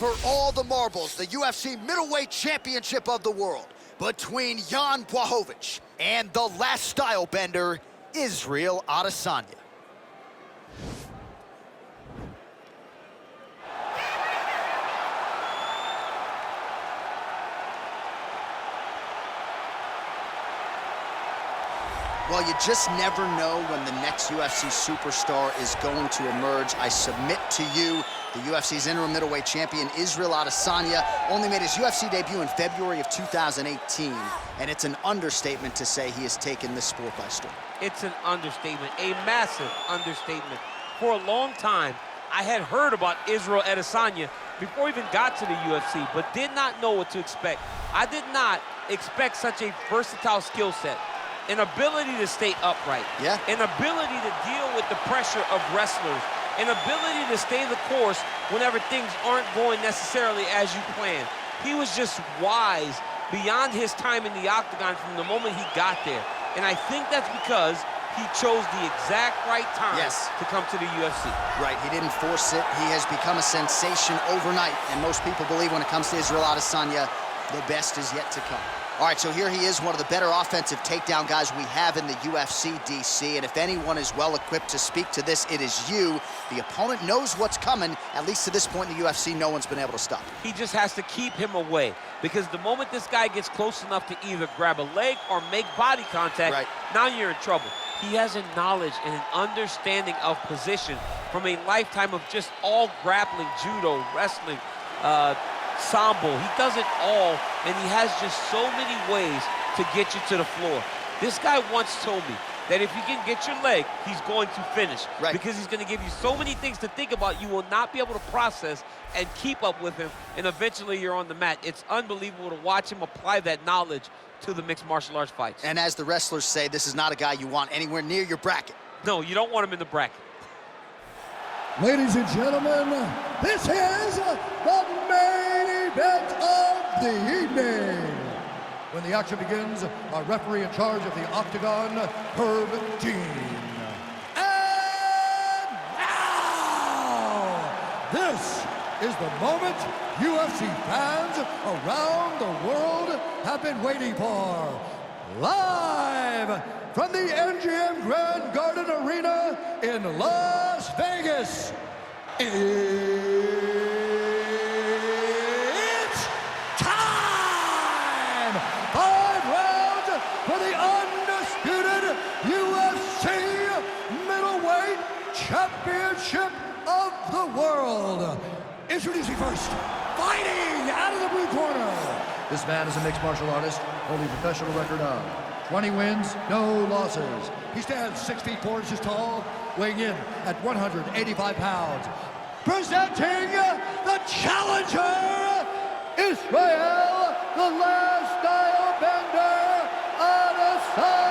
For all the marbles, the UFC middleweight championship of the world between Jan Blachowicz and the last style bender, Israel Adesanya. Well, you just never know when the next UFC superstar is going to emerge. I submit to you, the UFC's interim middleweight champion, Israel Adesanya, only made his UFC debut in February of 2018, and it's an understatement to say he has taken this sport by storm. It's an understatement, a massive understatement. For a long time, I had heard about Israel Adesanya before he even got to the UFC, but did not know what to expect. I did not expect such a versatile skill set. An ability to stay upright, an ability to deal with the pressure of wrestlers, an ability to stay the course whenever things aren't going necessarily as you plan. He was just wise beyond his time in the octagon from the moment he got there. And I think that's because he chose the exact right time to come to the UFC. Right, he didn't force it. He has become a sensation overnight. And most people believe when it comes to Israel Adesanya, the best is yet to come. All right, so here he is, one of the better offensive takedown guys we have in the UFC, DC. And if anyone is well-equipped to speak to this, it is you. The opponent knows what's coming. At least to this point in the UFC, no one's been able to stop him. He just has to keep him away, because the moment this guy gets close enough to either grab a leg or make body contact, now you're in trouble. He has a knowledge and an understanding of position from a lifetime of just all grappling, judo, wrestling, sambo. He does it all, and he has just so many ways to get you to the floor. This guy once told me that if you can get your leg, he's going to finish. Because he's going to give you so many things to think about, you will not be able to process and keep up with him, and eventually you're on the mat. It's unbelievable to watch him apply that knowledge to the mixed martial arts fights. And as the wrestlers say, this is not a guy you want anywhere near your bracket. No, you don't want him in the bracket. Ladies and gentlemen, this is the main event of the evening. When the action begins, our referee in charge of the octagon, Herb Dean. And now, this is the moment UFC fans around the world have been waiting for. Live from the MGM Grand Garden Arena in Las Vegas, it's time! 5 rounds for the undisputed UFC middleweight championship of the world. Introducing first, fighting out of the blue corner. This man is a mixed martial artist, holding a professional record of 20 wins, no losses. He stands 6 feet 4 inches tall, weighing in at 185 pounds. Presenting the challenger, Israel, the last style bender, Adesanya.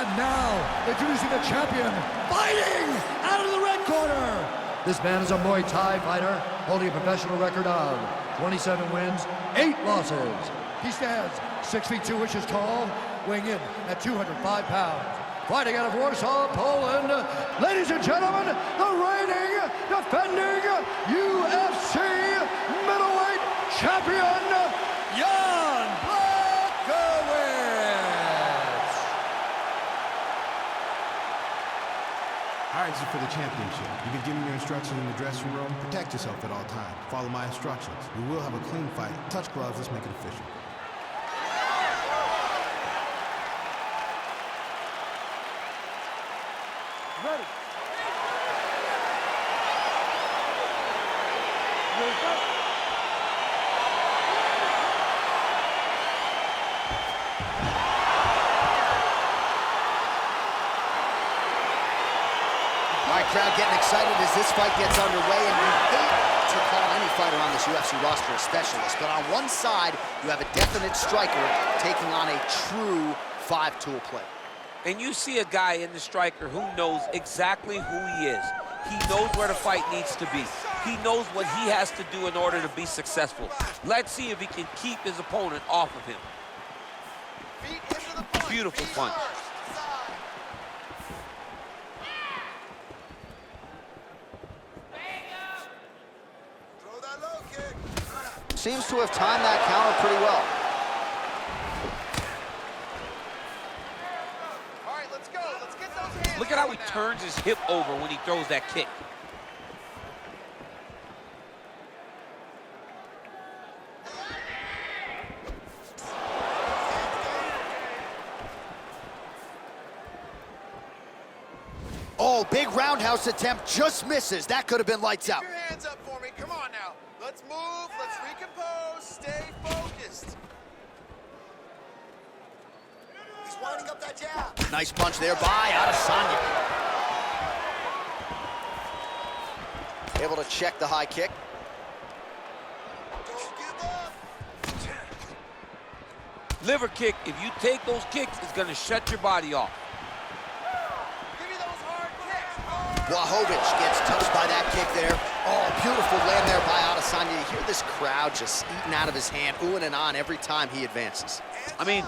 And now, introducing the champion, fighting out of the red corner. This man is a Muay Thai fighter, holding a professional record of 27 wins, 8 losses. He stands 6 feet 2 inches tall, weighing in at 205 pounds. Fighting out of Warsaw, Poland, ladies and gentlemen, the reigning, defending UFC middleweight champion, Jan Blachowicz. All right, this is for the championship. You've been giving your instructions in the dressing room. Protect yourself at all times. Follow my instructions. We will have a clean fight. Touch gloves. Let's make it official. Ready. All right, crowd getting excited as this fight gets underway, and you hate to call any fighter on this UFC roster a specialist, but on one side, you have a definite striker taking on a true 5-tool player. And you see a guy in the striker who knows exactly who he is. He knows where the fight needs to be. He knows what he has to do in order to be successful. Let's see if he can keep his opponent off of him. Beautiful punch. seems to have timed that counter pretty well. All right, let's go. Let's get those hands. Look at how he turns his hip over when he throws that kick. Oh, big roundhouse attempt, just misses. That could have been lights out. Keep your hands up for me. Come on now. Let's move. Let's recompose. Stay focused. He's winding up that jab. Nice punch there by Adesanya. Able to check the high kick. Don't give up. Liver kick, if you take those kicks, it's gonna shut your body off. Give me those hard kicks. Blachowicz gets touched by that kick there. Oh, beautiful land there by Adesanya. You hear this crowd just eating out of his hand, oohing and on every time he advances. I mean,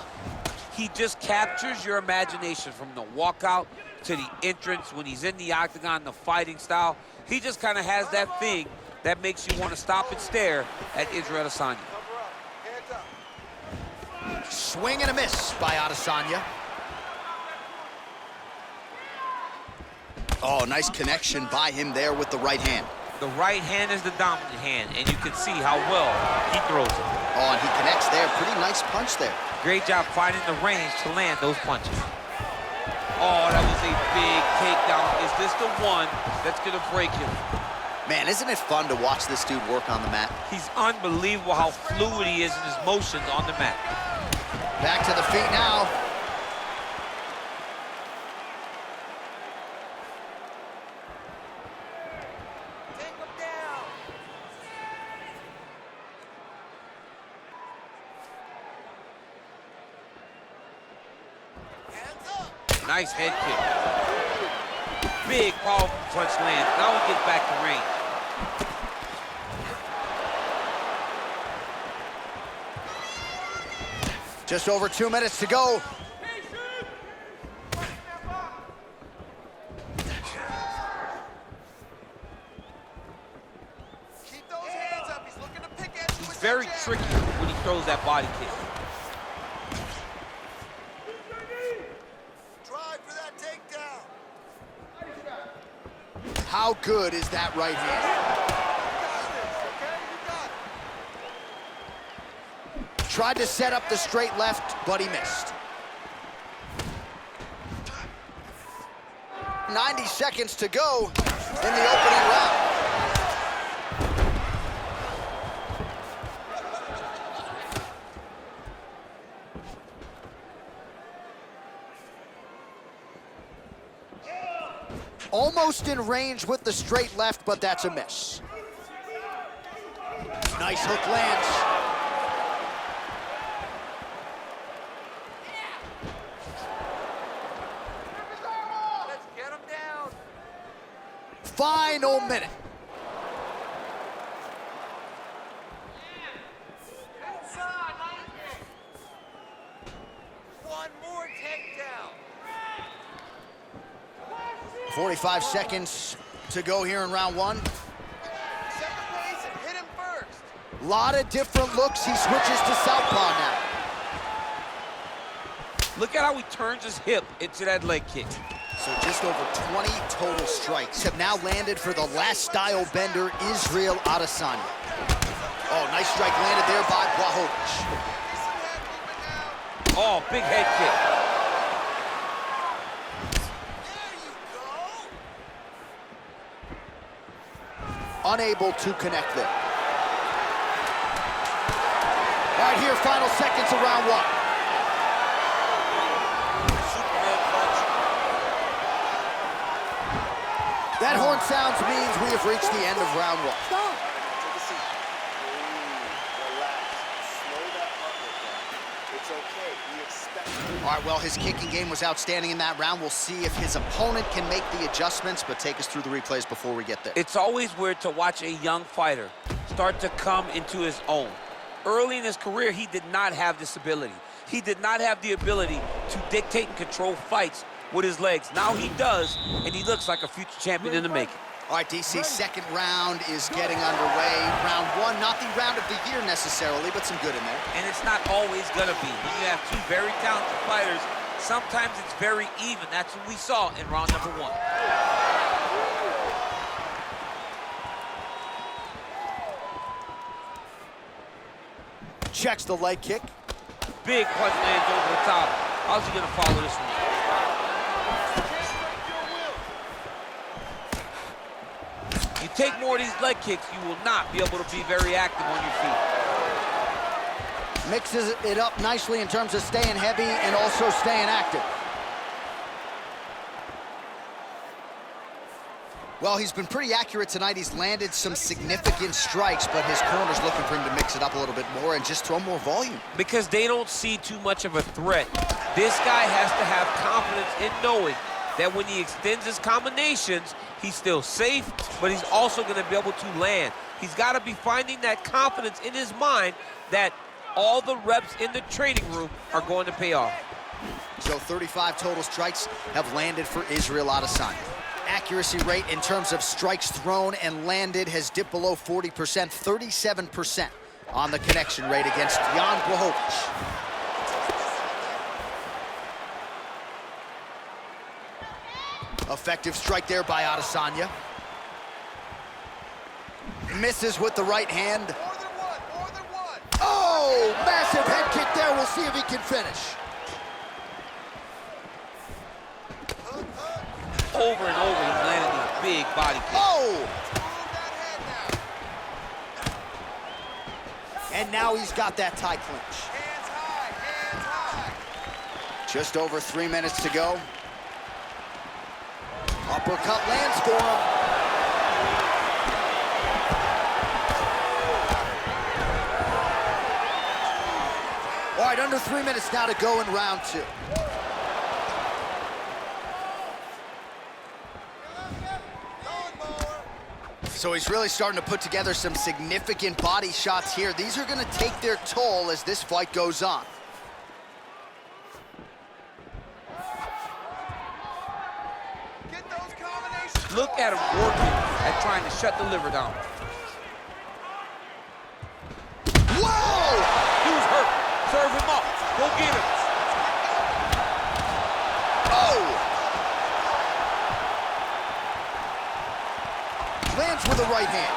he just captures your imagination from the walkout to the entrance when he's in the octagon, the fighting style. He just kind of has that thing that makes you want to stop and stare at Israel Adesanya. Cover up. Hands up. Swing and a miss by Adesanya. Oh, nice connection by him there with the right hand. The right hand is the dominant hand, and you can see how well he throws it. Oh, and he connects there. Pretty nice punch there. Great job finding the range to land those punches. Oh, that was a big takedown. Is this the one that's going to break him? Man, isn't it fun to watch this dude work on the mat? He's unbelievable how fluid he is in his motions on the mat. Back to the feet now. Take him down. Hands up. Nice head kick. Big, powerful punch lands. Now he gets back to range. Just over 2 minutes to go. Keep those hands up. He's looking to pick at you. He's very tricky when he throws that body kick. Drive for that takedown. How good is that right hand? Tried to set up the straight left, but he missed. 90 seconds to go in the opening round. Almost in range with the straight left, but that's a miss. Nice hook lands. Let's get him down. Final minute. Inside. One more takedown. 45 seconds to go here in round one. Set the pace and hit him first. A lot of different looks. He switches to southpaw now. Look at how he turns his hip into that leg kick. So just over 20 total strikes have now landed for the last style bender, Israel Adesanya. Oh, nice strike landed there by Blachowicz. Oh, big head kick. There you go. Unable to connect there. All right, here, final seconds of round one. That horn sounds means we have reached the end of round one. Take a seat. Relax. Slow that heart rate down. It's okay. We expect it. All right, well, his kicking game was outstanding in that round. We'll see if his opponent can make the adjustments, but take us through the replays before we get there. It's always weird to watch a young fighter start to come into his own. Early in his career, he did not have this ability. He did not have the ability to dictate and control fights with his legs. Now he does, and he looks like a future champion in the making. All right, DC, second round is getting underway. Round one, not the round of the year necessarily, but some good in there. And it's not always gonna be. When you have two very talented fighters, sometimes it's very even. That's what we saw in round number one. Checks the leg kick. Big punch lands over the top. How's he gonna follow this one? You take more of these leg kicks, you will not be able to be very active on your feet. Mixes it up nicely in terms of staying heavy and also staying active. Well, he's been pretty accurate tonight. He's landed some significant strikes, but his corner's looking for him to mix it up a little bit more and just throw more volume. Because they don't see too much of a threat. This guy has to have confidence in knowing that when he extends his combinations, he's still safe, but he's also gonna be able to land. He's gotta be finding that confidence in his mind that all the reps in the training room are going to pay off. So 35 total strikes have landed for Israel Adesanya. Accuracy rate in terms of strikes thrown and landed has dipped below 40%, 37% on the connection rate against Blachowicz. Effective strike there by Adesanya. Misses with the right hand. More than one. Oh, massive head kick there. We'll see if he can finish. Over and over, he's landing these big body kicks. Oh! Move that head now. And now he's got that tie clinch. Hands high, hands high. Just over 3 minutes to go. Uppercut lands for him. All right, under 3 minutes now to go in round two. So he's really starting to put together some significant body shots here. These are gonna take their toll as this fight goes on. Get those combinations. Look at him working at trying to shut the liver down. Whoa! Dude's hurt. Serve him up. Go get him. Oh! Lands with the right hand.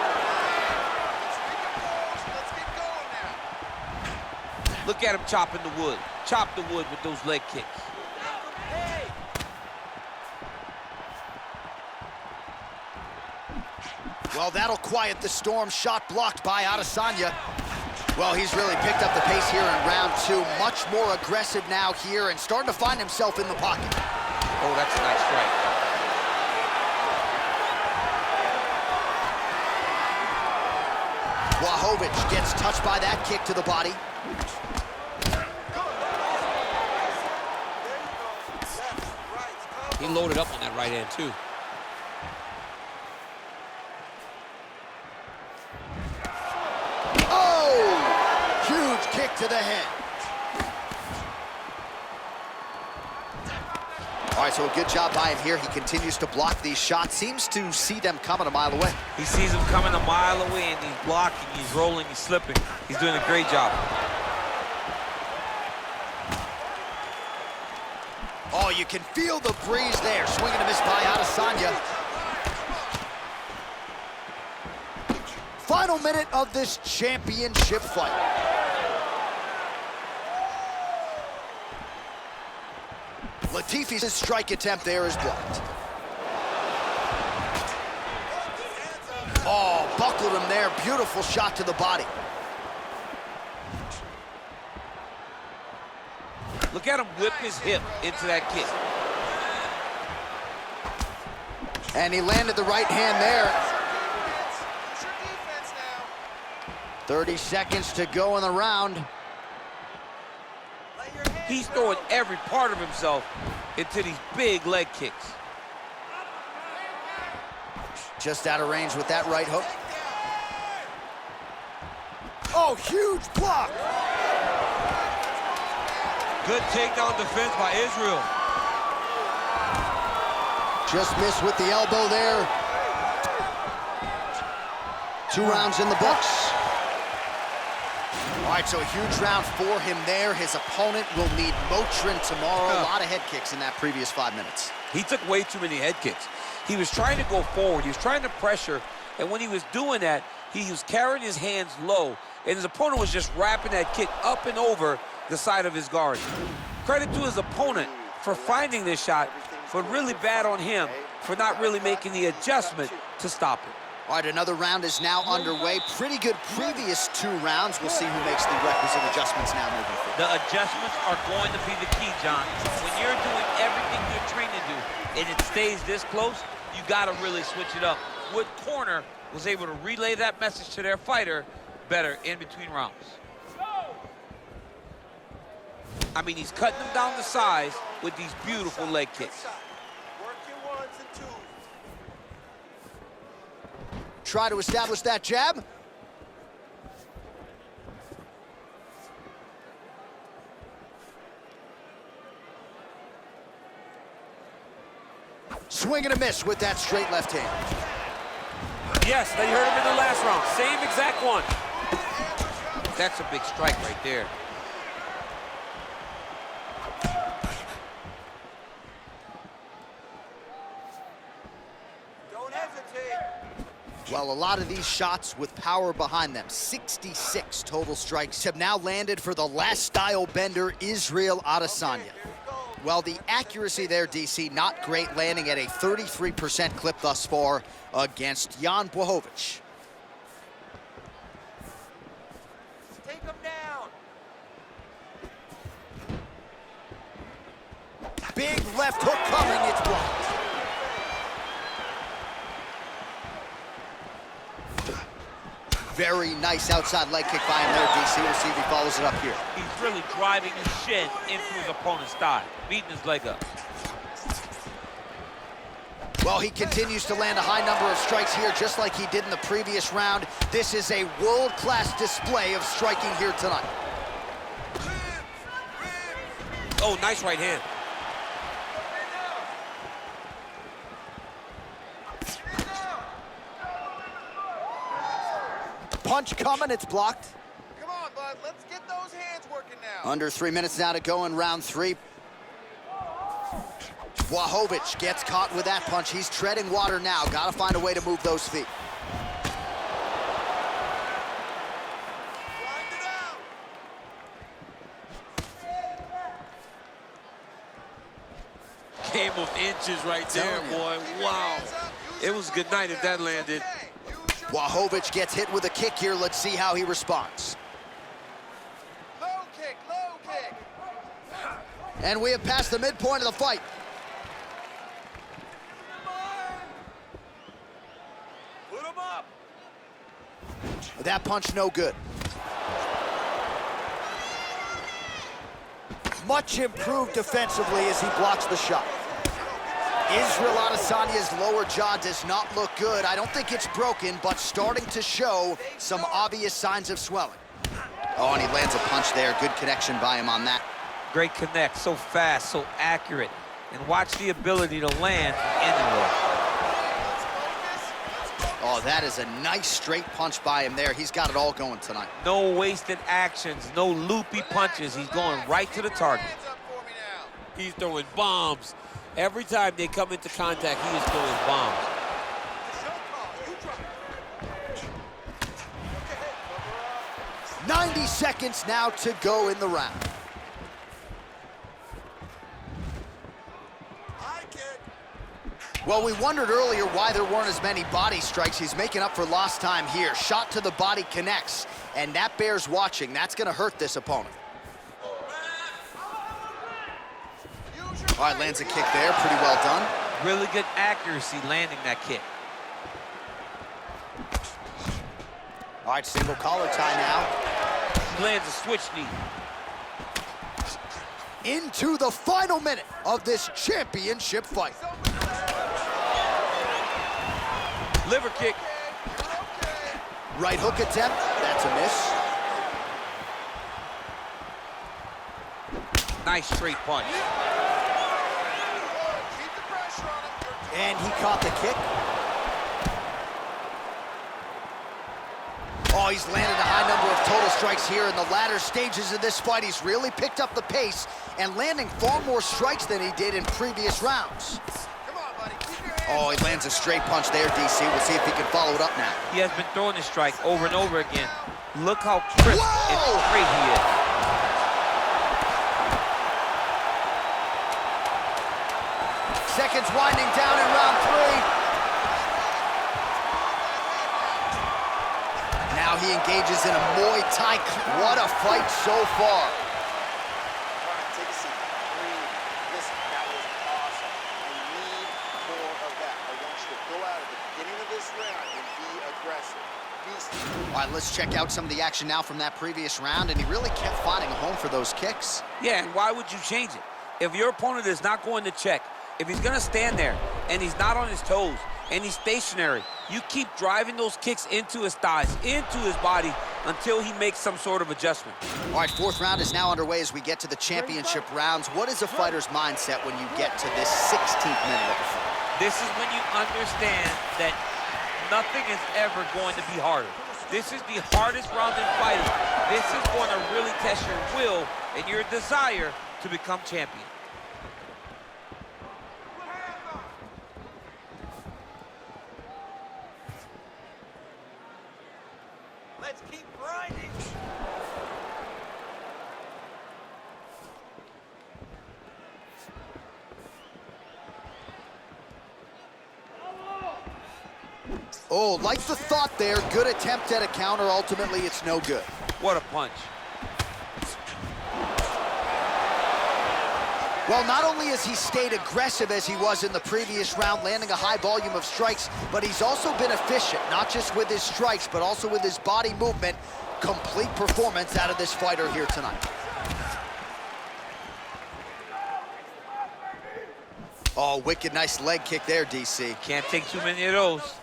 Let's get going now. Look at him chopping the wood. Chop the wood with those leg kicks. Well, that'll quiet the storm. Shot blocked by Adesanya. Well, he's really picked up the pace here in round two. Much more aggressive now here and starting to find himself in the pocket. Oh, that's a nice strike. Blachowicz gets touched by that kick to the body. He loaded up on that right hand, too. Oh! Huge kick to the head. All right, so a good job by him here. He continues to block these shots. Seems to see them coming a mile away. He sees him coming a mile away, and he's blocking, he's rolling, he's slipping. He's doing a great job. Oh, you can feel the breeze there. Swing and a miss by Adesanya. Final minute of this championship fight. Latifi's strike attempt there is blocked. Oh, buckled him there. Beautiful shot to the body. Look at him whip his hip into that kick. And he landed the right hand there. It's your defense now. 30 seconds to go in the round. Let your hands He's throwing every part of himself into these big leg kicks. Just out of range with that right hook. Oh, huge block. Good takedown defense by Israel. Just missed with the elbow there. 2 rounds in the books. All right, so a huge round for him there. His opponent will need Motrin tomorrow. A lot of head kicks in that previous 5 minutes. He took way too many head kicks. He was trying to go forward. He was trying to pressure. And when he was doing that, he was carrying his hands low. And his opponent was just wrapping that kick up and over the side of his guard. Credit to his opponent for finding this shot, but really bad on him for not really making the adjustment to stop it. All right, another round is now underway. Pretty good previous 2 rounds. We'll see who makes the requisite adjustments now moving forward. The adjustments are going to be the key, John. When you're doing everything you're trained to do and it stays this close, you got to really switch it up. Wood Corner was able to relay that message to their fighter better in between rounds. I mean, he's cutting them down to size with these beautiful leg kicks. Work your 1s and 2s. Try to establish that jab. Swing and a miss with that straight left hand. Yes, they heard him in the last round. Same exact one. That's a big strike right there. Don't hesitate. Well, a lot of these shots with power behind them. 66 total strikes have now landed for the last style bender, Israel Adesanya. Well, the accuracy there, DC, not great, landing at a 33% clip thus far against Jan Blachowicz. Take him down. Big left hook coming, it's blocked. Very nice outside leg kick by him there, DC. We'll see if he follows it up here. He's really driving his shin into his opponent's thigh, beating his leg up. Well, he continues to land a high number of strikes here, just like he did in the previous round. This is a world-class display of striking here tonight. Oh, nice right hand. Punch coming, it's blocked. Come on, bud. Let's get those hands working now. Under 3 minutes now to go in round 3. Blachowicz gets caught with that punch. He's treading water now. Got to find a way to move those feet. Grind it out. Game of inches right there, boy. Wow. It was a good night if that landed. Blachowicz gets hit with a kick here. Let's see how he responds. Low kick, low kick. And we have passed the midpoint of the fight. Put him up. That punch no good. Much improved defensively as he blocks the shot. Israel Adesanya's lower jaw does not look good. I don't think it's broken, but starting to show some obvious signs of swelling. Oh, and he lands a punch there. Good connection by him on that. Great connect, so fast, so accurate. And watch the ability to land anywhere. Oh, that is a nice straight punch by him there. He's got it all going tonight. No wasted actions, no loopy punches. He's going right to the target. Hands up for me now. He's throwing bombs. Every time they come into contact, he is throwing bombs. Show call. You drop it. Okay, 90 seconds now to go in the round. high kick. Well, we wondered earlier why there weren't as many body strikes. He's making up for lost time here. Shot to the body connects, and that bears watching. That's going to hurt this opponent. All right, lands a kick there. Pretty well done. Really good accuracy landing that kick. All right, single collar tie now. He lands a switch knee. Into the final minute of this championship fight. Liver kick. Right hook attempt. That's a miss. Nice straight punch. Keep the pressure on him. And he caught the kick. Oh, he's landed a high number of total strikes here in the latter stages of this fight. He's really picked up the pace and landing far more strikes than he did in previous rounds. Come on, buddy. Keep your hands Oh, he lands a straight punch there, DC. We'll see if he can follow it up now. He has been throwing this strike over and over again. Look how crisp and straight he is. Seconds winding down in round 3. Now he engages in a Muay Thai. What a fight so far. All right, take a seat. Breathe. Listen, that was awesome. I need more of that. I want you to go out at the beginning of this round and be aggressive. All right, let's check out some of the action now from that previous round, and he really kept finding a home for those kicks. Yeah, and why would you change it? If your opponent is not going to check, if he's going to stand there and he's not on his toes and he's stationary, you keep driving those kicks into his thighs, into his body, until he makes some sort of adjustment. All right, 4th round is now underway as we get to the championship rounds. What is a fighter's mindset when you get to this 16th minute of the fight? This is when you understand that nothing is ever going to be harder. This is the hardest round in fighting. This is going to really test your will and your desire to become champion. Let's keep grinding. Oh, like the thought there. Good attempt at a counter. Ultimately, it's no good. What a punch. Well, not only has he stayed aggressive as he was in the previous round, landing a high volume of strikes, but he's also been efficient, not just with his strikes, but also with his body movement. Complete performance out of this fighter here tonight. Oh, wicked nice leg kick there, DC. Can't take too many of those.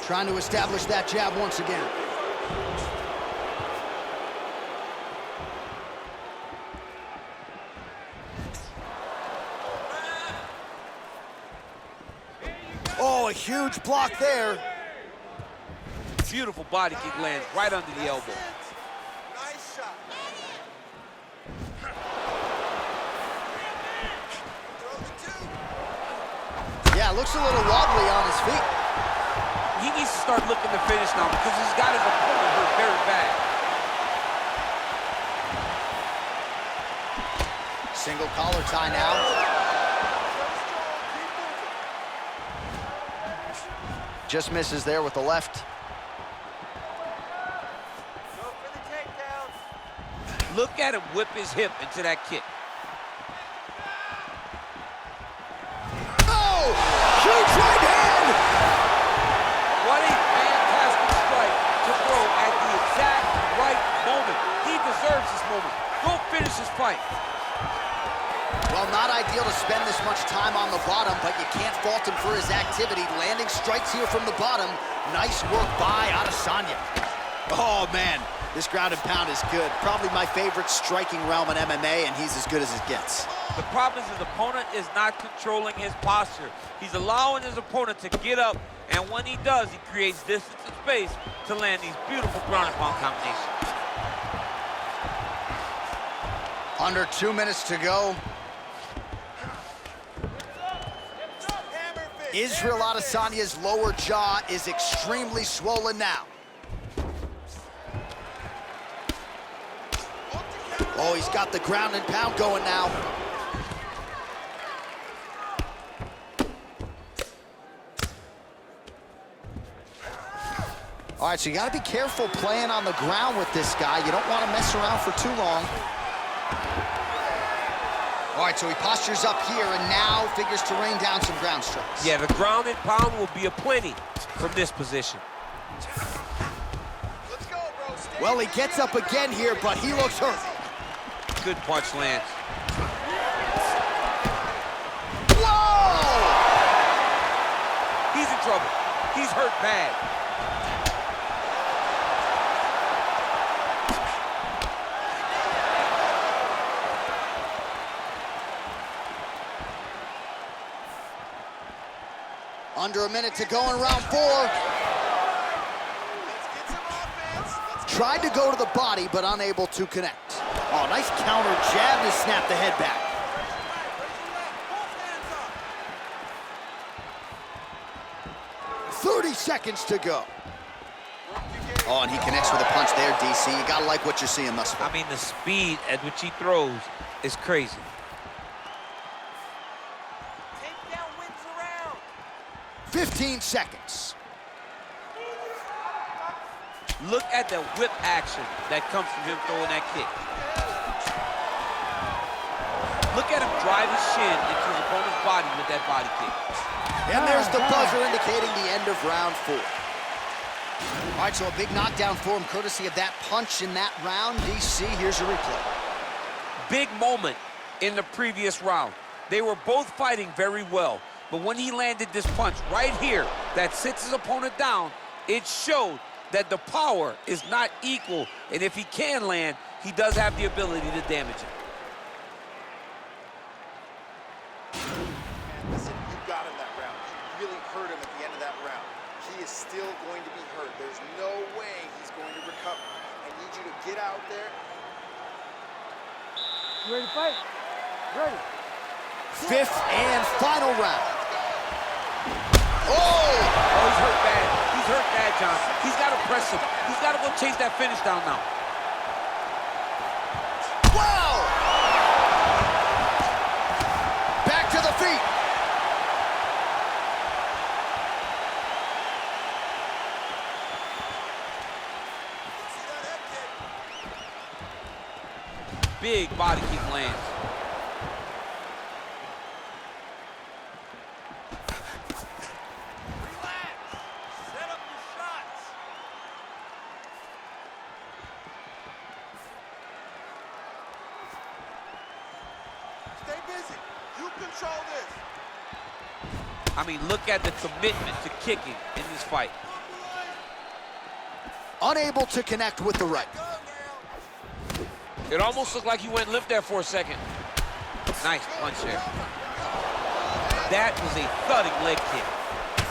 Trying to establish that jab once again. Oh, a huge block there. Beautiful body kick lands right under the elbow. Nice shot. Yeah, looks a little wobbly on his feet. He needs to start looking to finish now because he's got his opponent hurt very bad. Single collar tie now. Just misses there with the left. Go for the takedown. Look at him whip his hip into that kick. Oh, huge right hand! What a fantastic strike to throw at the exact right moment. He deserves this moment. Go finish his fight. Well, not ideal to spend this much time on the bottom, but you can't fault him for his activity. Landing strikes here from the bottom. Nice work by Adesanya. Oh, man, this ground and pound is good. Probably my favorite striking realm in MMA, and he's as good as it gets. The problem is his opponent is not controlling his posture. He's allowing his opponent to get up, and when he does, he creates distance and space to land these beautiful ground and pound combinations. Under 2 minutes to go. Israel Adesanya's lower jaw is extremely swollen now. Oh, he's got the ground and pound going now. All right, so you got to be careful playing on the ground with this guy. You don't want to mess around for too long. All right, so he postures up here and now figures to rain down some ground strikes. Yeah, the ground and pound will be aplenty from this position. Let's go, bro. Stay Well, he gets up again here, but he looks hurt. Good punch, Lance. Whoa! He's in trouble. He's hurt bad. Under a minute to go in round 4. Let's get some offense. Tried to go to the body, but unable to connect. Oh, nice counter jab to snap the head back. 30 seconds to go. Oh, and he connects with a punch there, DC. You gotta like what you're seeing thus far. I mean, the speed at which he throws is crazy. 15 seconds. Look at the whip action that comes from him throwing that kick. Look at him drive his shin into his opponent's body with that body kick. And there's the buzzer indicating the end of round 4. All right, so a big knockdown for him, courtesy of that punch in that round. DC, here's your replay. Big moment in the previous round. They were both fighting very well, but when he landed this punch right here that sits his opponent down, it showed that the power is not equal, and if he can land, he does have the ability to damage him. And listen, you got him that round. You really hurt him at the end of that round. He is still going to be hurt. There's no way he's going to recover. I need you to get out there. You ready to fight? Ready. 5th and final round. Oh! Oh, he's hurt bad. He's hurt bad, John. He's got to press him. He's got to go chase that finish down now. Wow! Back to the feet. Big body kick lands. Stay busy. You control this. I mean, look at the commitment to kicking in this fight. Unable to connect with the right. It almost looked like he went limp there for a second. Nice punch there. That was a thudding leg kick.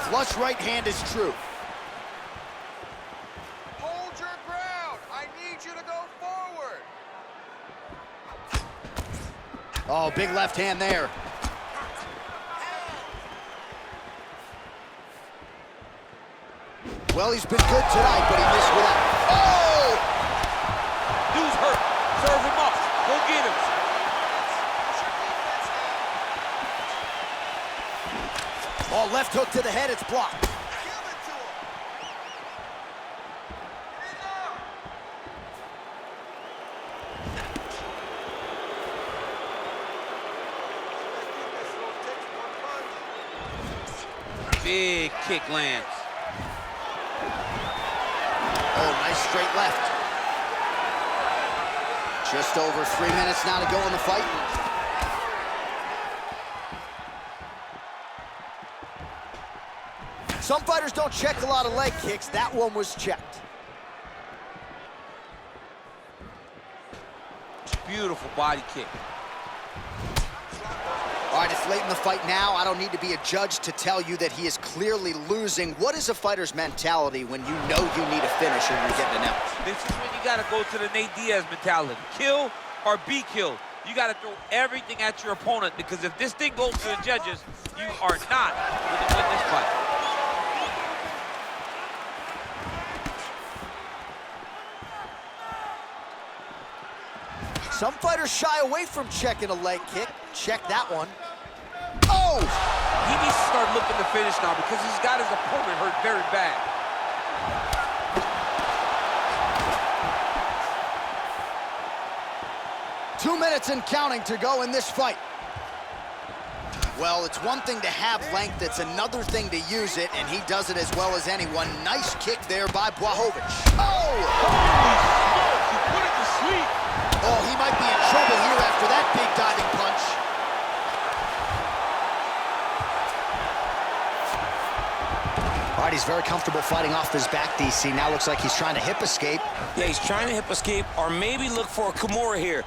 Flush right hand is true. Hold your ground. I need you to go forward. Oh, big left hand there. Well, he's been good tonight, but he missed with that. Oh! Dude's hurt. Serve him up. Go get him. Oh, left hook to the head, it's blocked. Give it to him. Big kick lands. Oh, nice straight left. Just over 3 minutes now to go in the fight. Some fighters don't check a lot of leg kicks. That one was checked. Beautiful body kick. All right, it's late in the fight now. I don't need to be a judge to tell you that he is clearly losing. What is a fighter's mentality when you know you need a finish and you're getting an out? This is when you got to go to the Nate Diaz mentality. Kill or be killed. You got to throw everything at your opponent, because if this thing goes to the judges, you are not going to win this fight. Some fighters shy away from checking a leg kick. Check that one. Oh! He needs to start looking to finish now, because he's got his opponent hurt very bad. Two minutes and counting to go in this fight. Well, it's one thing to have length, it's another thing to use it, and he does it as well as anyone. Nice kick there by Blachowicz. Oh! Holy smokes, he put it to sleep. Oh, he might be in trouble here after that big diving punch. All right, he's very comfortable fighting off his back, DC. Now looks like he's trying to hip escape. Yeah, he's trying to hip escape, or maybe look for a Kimura here.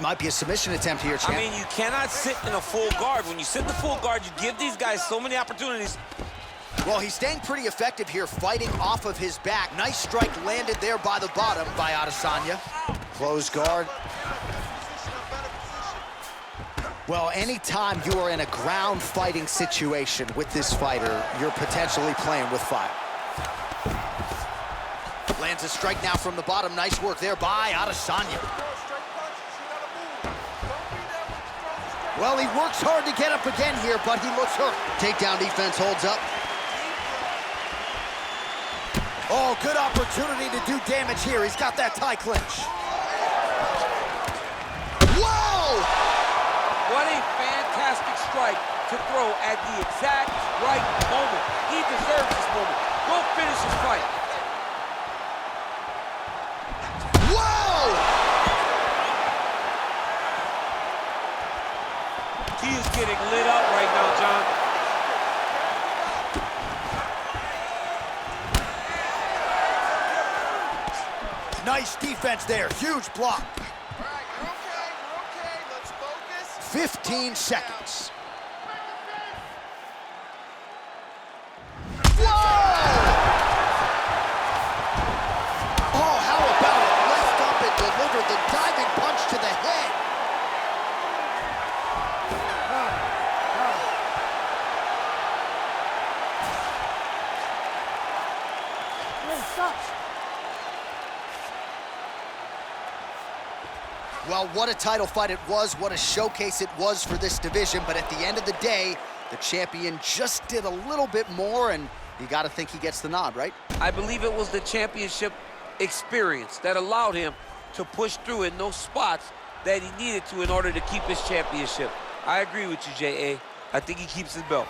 Might be a submission attempt here, champ. I mean, you cannot sit in a full guard. When you sit in the full guard, you give these guys so many opportunities. Well, he's staying pretty effective here, fighting off of his back. Nice strike landed there by the bottom by Adesanya. Close guard. Well, anytime you are in a ground fighting situation with this fighter, you're potentially playing with fire. Lands a strike now from the bottom. Nice work there by Adesanya. Well, he works hard to get up again here, but he looks hurt. Takedown defense holds up. Oh, good opportunity to do damage here. He's got that tie clinch. Whoa! What a fantastic strike to throw at the exact right moment. He deserves this moment. Go finish his fight. Whoa! He is getting lit up right now, John. Nice defense there. Huge block. All right, you're okay, let's focus. 15 seconds. Whoa! Oh, how about it? Left up and delivered the diving punch to the head. Well, what a title fight it was, what a showcase it was for this division, but at the end of the day, the champion just did a little bit more, and you got to think he gets the nod, right? I believe it was the championship experience that allowed him to push through in those spots that he needed to in order to keep his championship. I agree with you, J.A. I think he keeps his belt.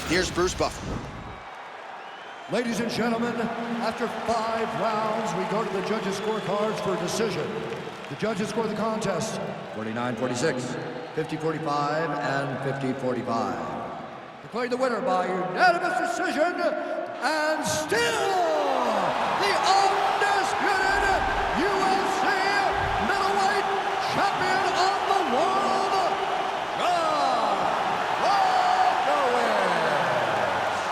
Here's Bruce Buffer. Ladies and gentlemen, after 5 rounds, we go to the judges' scorecards for a decision. The judges score the contest 49-46, 50-45, and 50-45. Declared the winner by unanimous decision, and still the undisputed UFC middleweight champion of the world,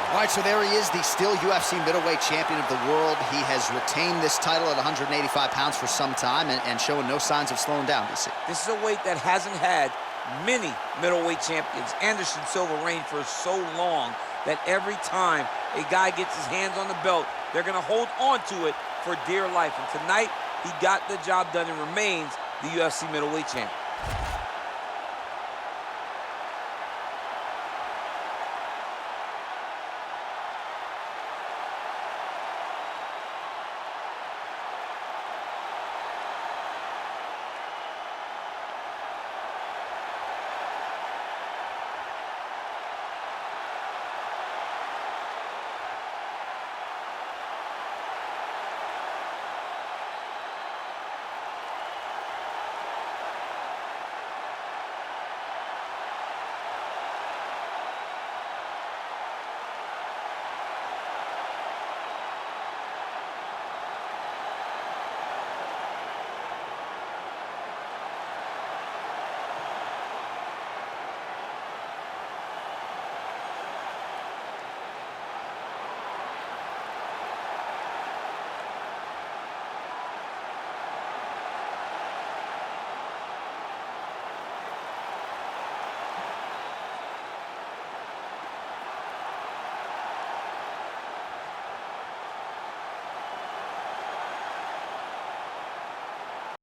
All right, so there he is, the still UFC middleweight champion of the world. He has retained this title at 185 pounds for some time and showing no signs of slowing down, DC. This is a weight that hasn't had many middleweight champions. Anderson Silva reigned for so long that every time a guy gets his hands on the belt, they're going to hold on to it for dear life. And tonight, he got the job done and remains the UFC middleweight champion.